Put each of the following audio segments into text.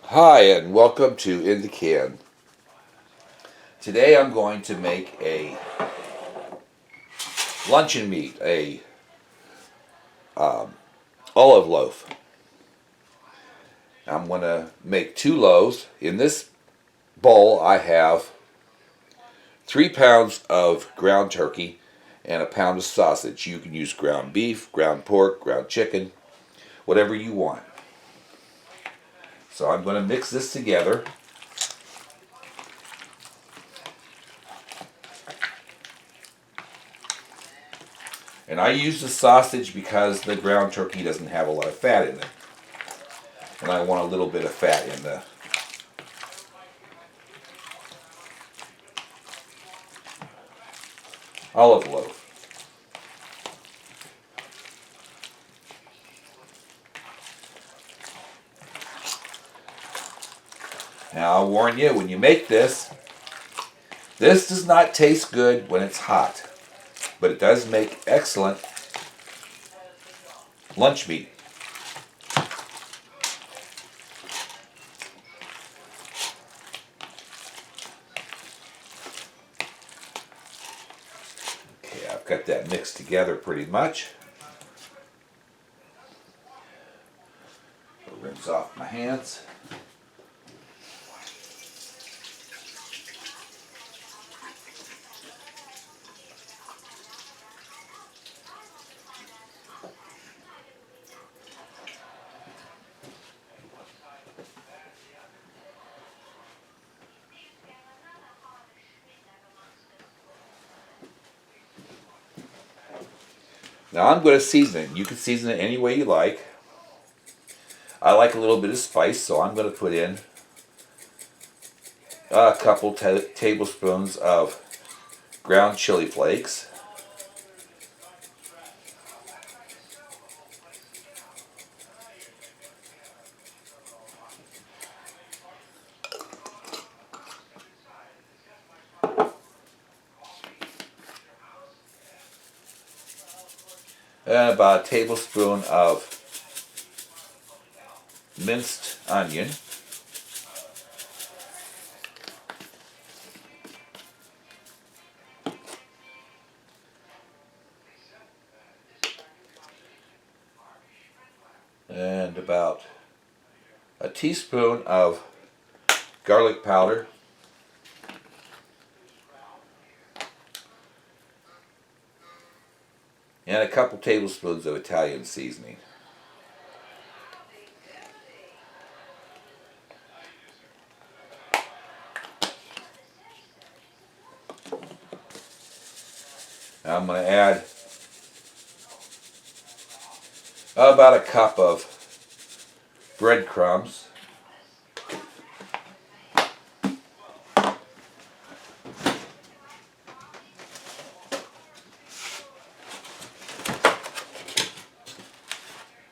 Hi, and welcome to In the Can. Today I'm going to make a luncheon meat, a olive loaf. I'm going to make two loaves. In this bowl I have 3 pounds of ground turkey and a pound of sausage. You can use ground beef, ground pork, ground chicken, whatever you want. So I'm going to mix this together. And I use the sausage because the ground turkey doesn't have a lot of fat in it. And I want a little bit of fat in the olive loaf. Now I'll warn you, when you make this does not taste good when it's hot, but it does make excellent lunch meat. Okay, I've got that mixed together pretty much. Rinse off my hands. Now I'm going to season it. You can season it any way you like. I like a little bit of spice, so I'm going to put in a couple tablespoons of ground chili flakes. And about a tablespoon of minced onion. And about a teaspoon of garlic powder. And a couple tablespoons of Italian seasoning. Now I'm going to add about a cup of breadcrumbs.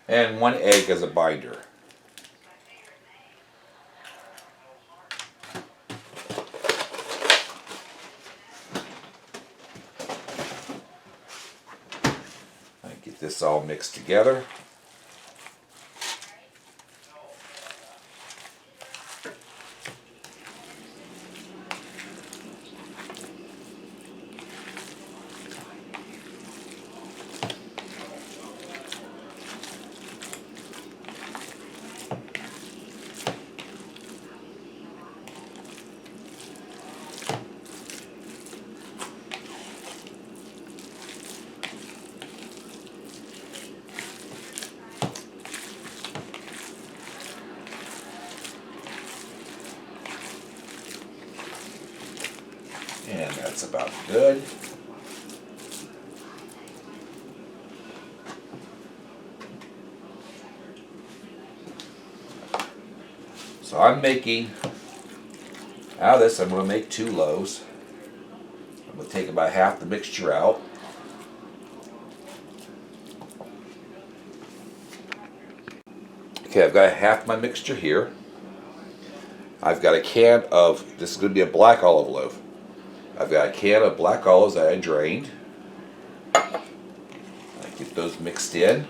And 1 egg as a binder. Get this all mixed together. And that's about good. So I'm making, out of this I'm going to make 2 loaves. I'm going to take about half the mixture out. Okay, I've got half my mixture here. I've got a can of, this is going to be a black olive loaf. I've got a can of black olives that I drained. I get those mixed in.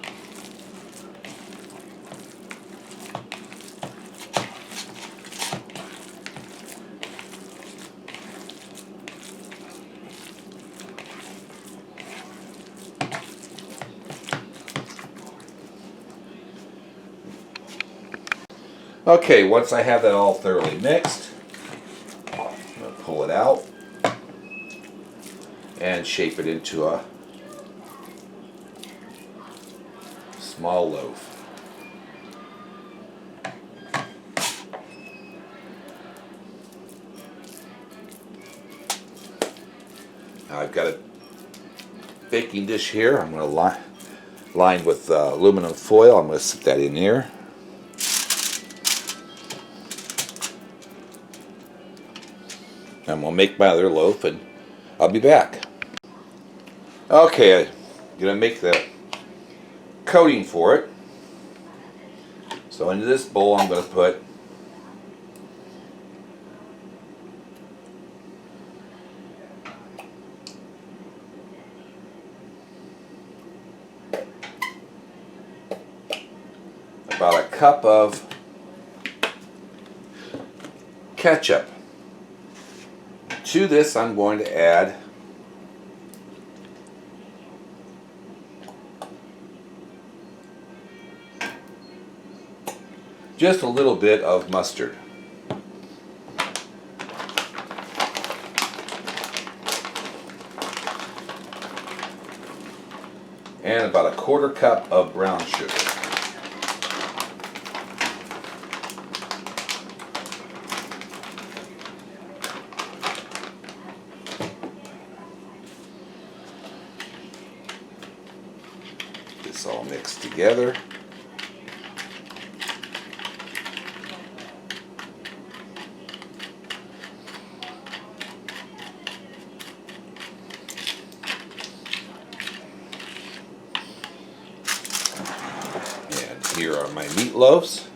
Okay, once I have that all thoroughly mixed, I'm going to pull it out and shape it into a small loaf. Now I've got a baking dish here. I'm going to line with aluminum foil. I'm going to sit that in here. I'm going to make my other loaf and I'll be back. Okay, I'm going to make the coating for it. So into this bowl I'm going to put about a cup of ketchup. To this I'm going to add just a little bit of mustard. And about a quarter cup of brown sugar. This all mixed together. And here are my meatloaves.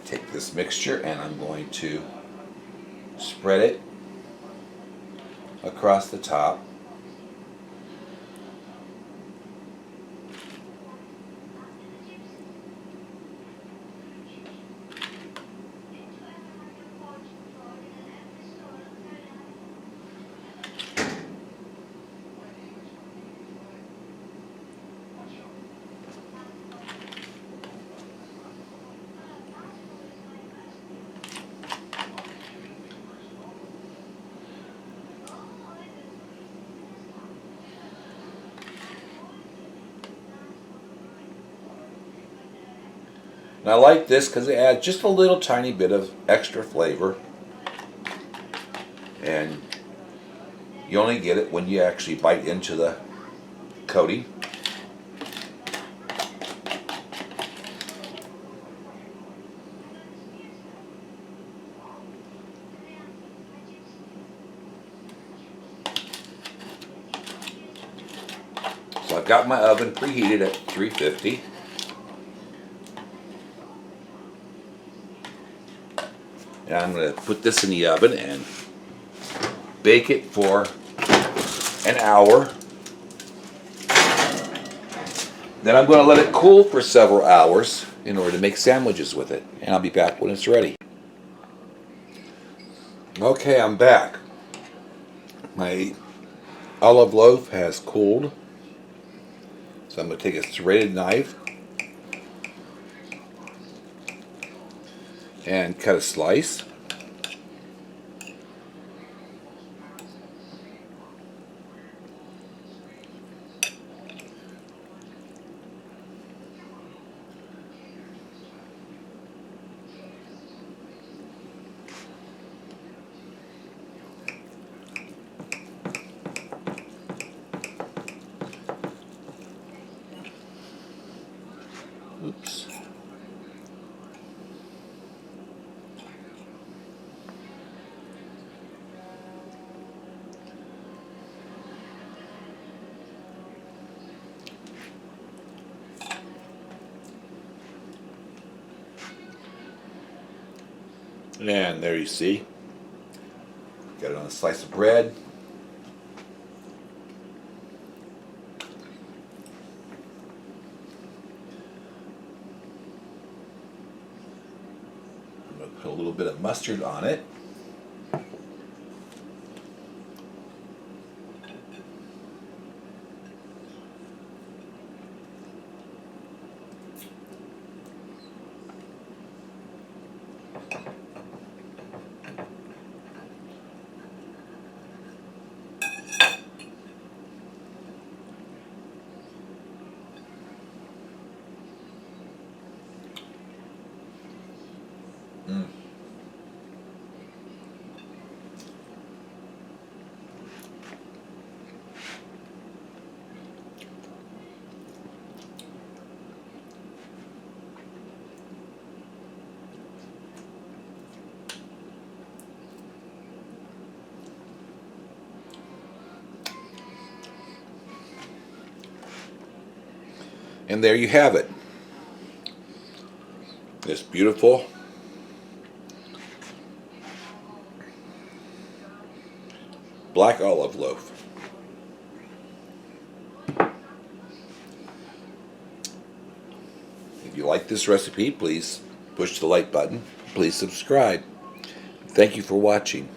Take this mixture and I'm going to spread it across the top. And I like this because it adds just a little tiny bit of extra flavor. And you only get it when you actually bite into the coating. So I've got my oven preheated at 350. And I'm going to put this in the oven and bake it for an hour. Then I'm going to let it cool for several hours in order to make sandwiches with it. And I'll be back when it's ready. Okay, I'm back. My olive loaf has cooled. So I'm going to take a serrated knife and cut a slice. Oops. And there you see. Got it on a slice of bread. I'm going to put a little bit of mustard on it. And there you have it. This beautiful black olive loaf. If you like this recipe, please push the like button. Please subscribe. Thank you for watching.